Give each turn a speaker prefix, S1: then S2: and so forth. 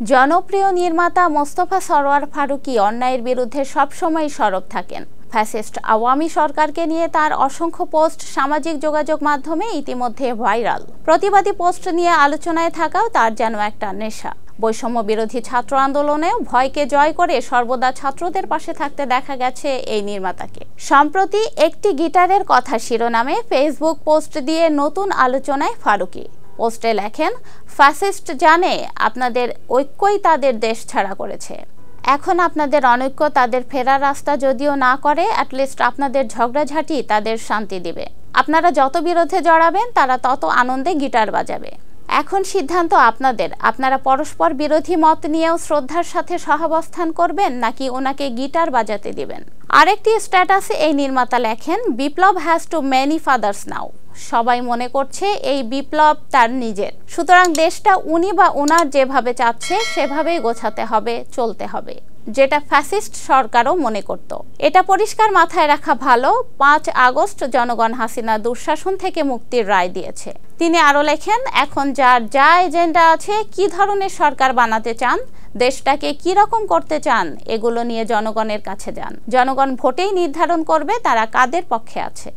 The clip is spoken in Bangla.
S1: জনপ্রিয় নির্মাতা মোস্তফা সরোয়ার ফারুকী অন্যায়ের বিরুদ্ধে সবসময় সরব থাকেন। ফ্যাসিস্ট আওয়ামী সরকারকে নিয়ে তার অসংখ্য পোস্ট সামাজিক যোগাযোগ মাধ্যমে ইতিমধ্যে ভাইরাল। প্রতিবাদী পোস্ট নিয়ে আলোচনায় থাকাও তার যেন একটা নেশা। বৈষম্য বিরোধী ছাত্র আন্দোলনে ভয়কে জয় করে সর্বদা ছাত্রদের পাশে থাকতে দেখা গেছে এই নির্মাতাকে। সম্প্রতি একটি গিটারের কথা শিরোনামে ফেসবুক পোস্ট দিয়ে নতুন আলোচনায় ফারুকী। পোস্টে লেখেন, ফ্যাসিস্ট জানে আপনাদের ঐক্যই তাদের দেশ ছাড়া করেছে। এখন আপনাদের অনৈক্য তাদের ফেরার রাস্তা যদিও না করে, অ্যাটলিস্ট আপনাদের ঝগড়াঝাঁটি তাদের শান্তি দিবে। আপনারা যত বিরোধে জড়াবেন তারা তত আনন্দে গিটার বাজাবে। এখন সিদ্ধান্ত আপনাদের। আপনারা পরস্পর বিরোধী মত নিয়েও শ্রদ্ধার সাথে সহাবস্থান করবেন নাকি ওনাকে গিটার বাজাতে দিবেন। আরেকটি স্ট্যাটাসে এই নির্মাতা লেখেন, বিপ্লব হ্যাজ টু মেনি ফাদার্স নাও। সবাই মনে করছে এই বিপ্লব তার নিজের, সুতরাং দেশটা উনি বা ওনার যেভাবে চাচ্ছে সেভাবেই গোছাতে হবে, চলতে হবে, যেটা ফ্যাসিস্ট সরকারও মনে করত। এটা পরিষ্কার মাথায় রাখা ভালো। 5 আগস্ট জনগণ হাসিনা দুঃশাসন থেকে মুক্তির রায় দিয়েছে। তিনি আরো লেখেন, এখন যার যা এজেন্ডা আছে, কি ধরনের সরকার বানাতে চান, দেশটাকে কি রকম করতে চান, এগুলো নিয়ে জনগণের কাছে যান। জনগণ ভোটেই নির্ধারণ করবে তারা কাদের পক্ষে আছে।